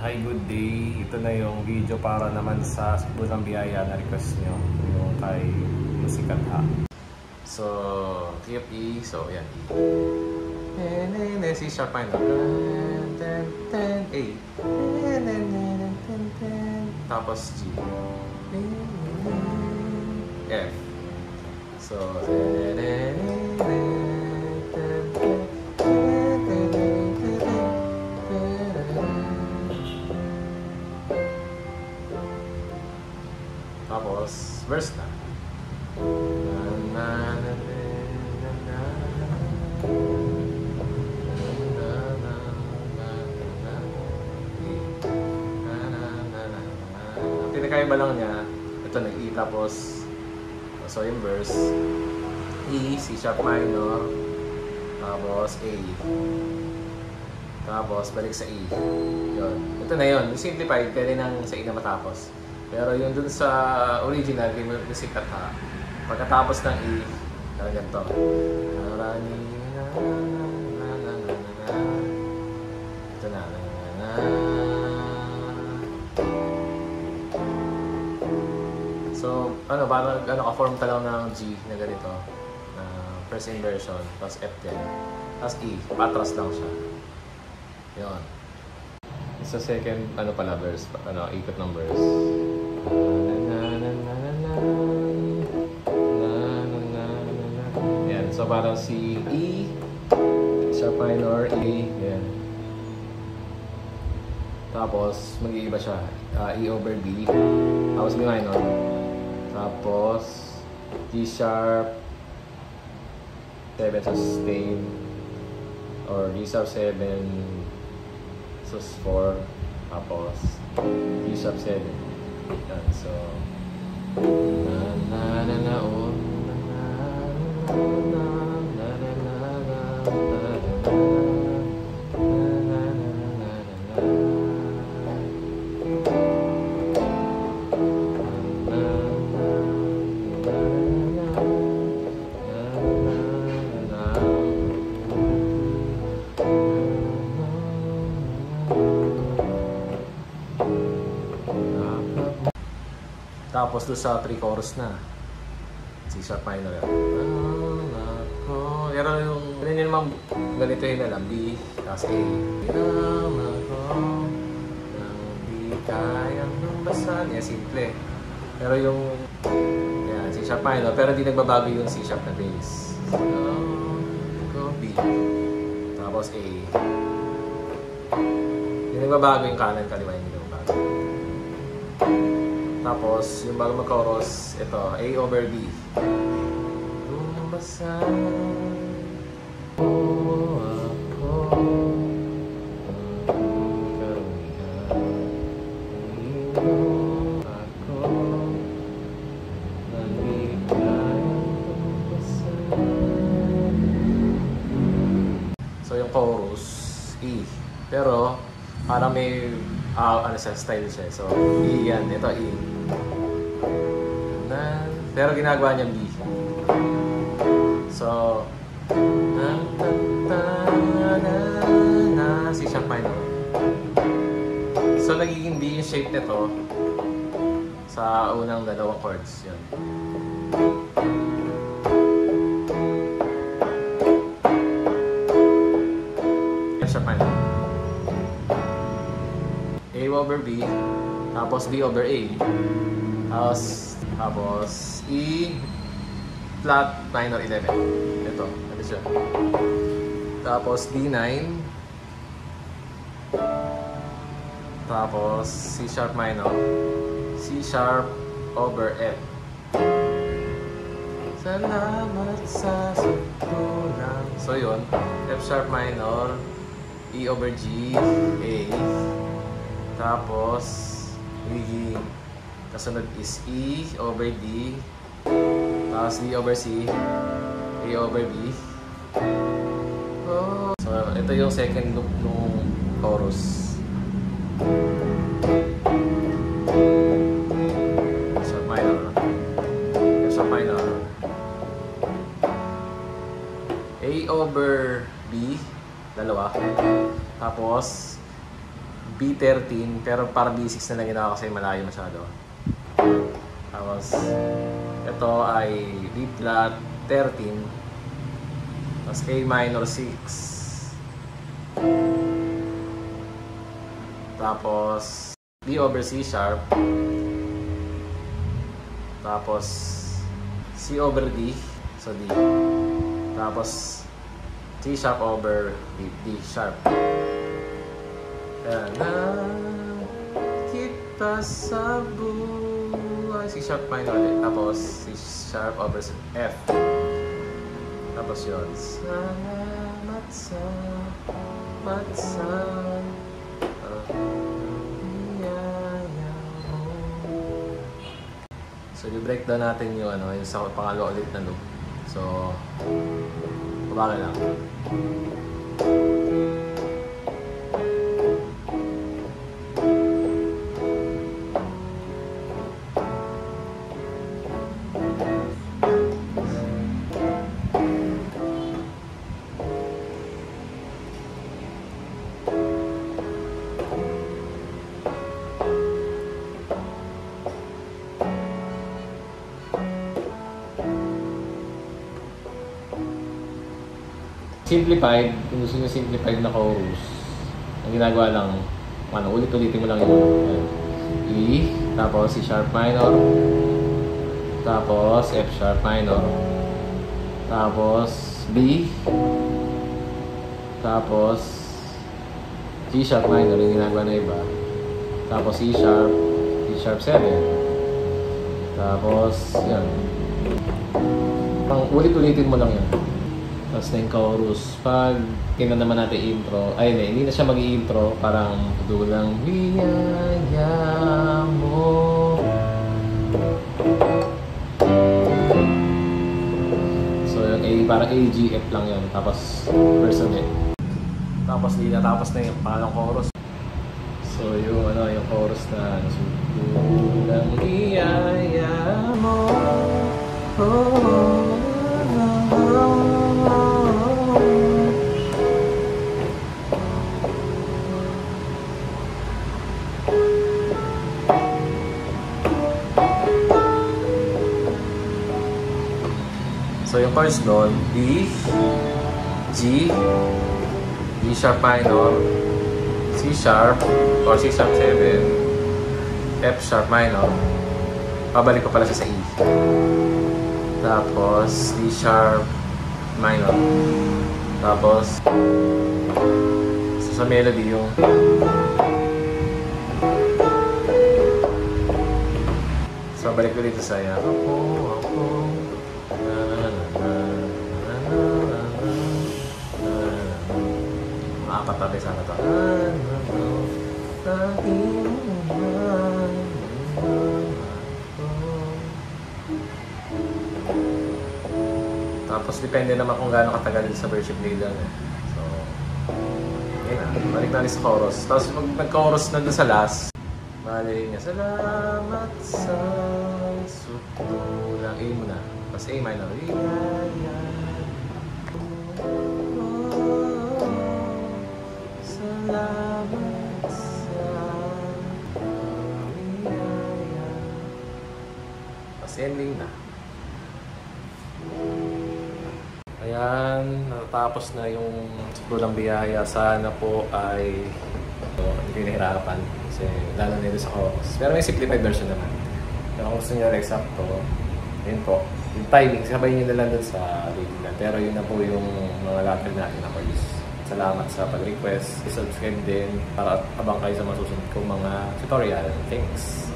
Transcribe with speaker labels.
Speaker 1: Hi, good day. Ito na yung video para naman sa Bulang Biyaya na request nyo. Yung kay Musical Ha. So, key of E. So, yan E. C sharp minor. A. Tapos G. F. So, tapos, verse na. Ang pinakaiba lang niya, ito nag-E tapos, so yung verse, E, C sharp minor, tapos A. Tapos, balik sa E. Yun. Ito na yun. Simplified, pwede nang sa E na matapos. Pero yung dun sa original, yung Musical Ha, pagkatapos ng E, talagang to. Ito na. So, parang ka-form ka lang ng G na ganito. First inversion, tapos F din. Tapos E, patras lang siya. Yun. Sa second, verse, ikot ng verse. Yan, so parang si E, sharp minor, E, yan. Tapos, mag-iiba siya. E over B, tapos B minor. Tapos, G sharp, 7 sustain, or G sharp 7, sus 4, tapos G sharp 7. Yan, so tapos doon sa 3 chorus na C sharp minor yan. Pero yung ganyan naman ganito yun na lang B, tapos A. Di kayang lumbasan. Yan, simple. Pero yung yan, C sharp minor, pero hindi nagbabago yung C sharp na bass. Go B. Tapos A. Hindi nagbabago yung kanan, kaliwa hindi nagbabago. Tapos, yung bago mag-chorus, ito, A over B. Lumbasan mo ako, karumihan mo ako, naligayang lumbasan. So, yung chorus, E. Pero, parang may style siya. So, E yan. Ito, E. Pero ginagawa niya B. So, C sharp minor. So, nagiging B yung shape nito sa unang dalawang chords. Yun. C sharp minor. A over B, tapos B over A, tapos E flat minor 11. Ito, ano siya? Tapos D9, tapos C sharp minor, C sharp over F. Salamat sa sutulang. So yun, F sharp minor, E over G, A. Tapos, kasunod is E over D, tapos D over C, A over B. So, ito yung second loop ng chorus. Sharp minor. Sharp minor. A over B, dalawa. Tapos, B13, pero para B6 na lang ginawa kasi malayo masyado. Tapos, ito ay B flat 13, tapos A minor 6, tapos D over C sharp, tapos C over D, so D, tapos C sharp over D sharp. Kaya na kita sa buhay, C sharp minor ulit, tapos C sharp over F, tapos yun, salamat sa biyaya mo. So i-breakdown natin yung yung sa pangalawa ulit na loop. So baba lang. Simplified, kung gusto nyo simplified na chorus, ang ginagawa lang, ulit-ulitin mo lang yung E, tapos C sharp minor, tapos F sharp minor, tapos B, tapos G sharp minor, yung ginagawa na iba, tapos E sharp 7, tapos yan. Ulit-ulitin mo lang yan. Tapos na yung chorus. Pag tingnan naman natin intro, ay hindi na siya mag-i-intro, parang dulang biyaya mo. So yung parang A, G, F lang yun. Tapos verse ulit. Tapos hindi natapos na yung pangalang chorus. So yung yung chorus na dulang biyaya mo. So yung chords doon, D, G, D sharp minor, C sharp or C sharp 7, F sharp minor, pabalik ko pala siya sa E, tapos D sharp minor, tapos sa melody yung so balik ko dito sa patabi sana to. Tapos depende naman kung gaano katagal sa worship leader. So, yun na. Balik natin sa chorus. Tapos pag nag-chorus na doon sa last, balik niya, salamat sa sutulang. A muna. Tapos A minor. Salamat sa biyaya. Tapos ending na. Ayan, natapos na yung Sutulang Biyaya. Sana po ay hindi kayo nahirapan kasi lalo na sa chorus. Pero may simplified version naman. Pero kung gusto nyo eksakto, yun po. Yung timing, sabay nyo na lang dun sa video. Pero yun na po yung mga latin natin na chorus. Salamat sa pag-request. I-subscribe din para abang kayo sa masusunod kong mga tutorial. Thanks!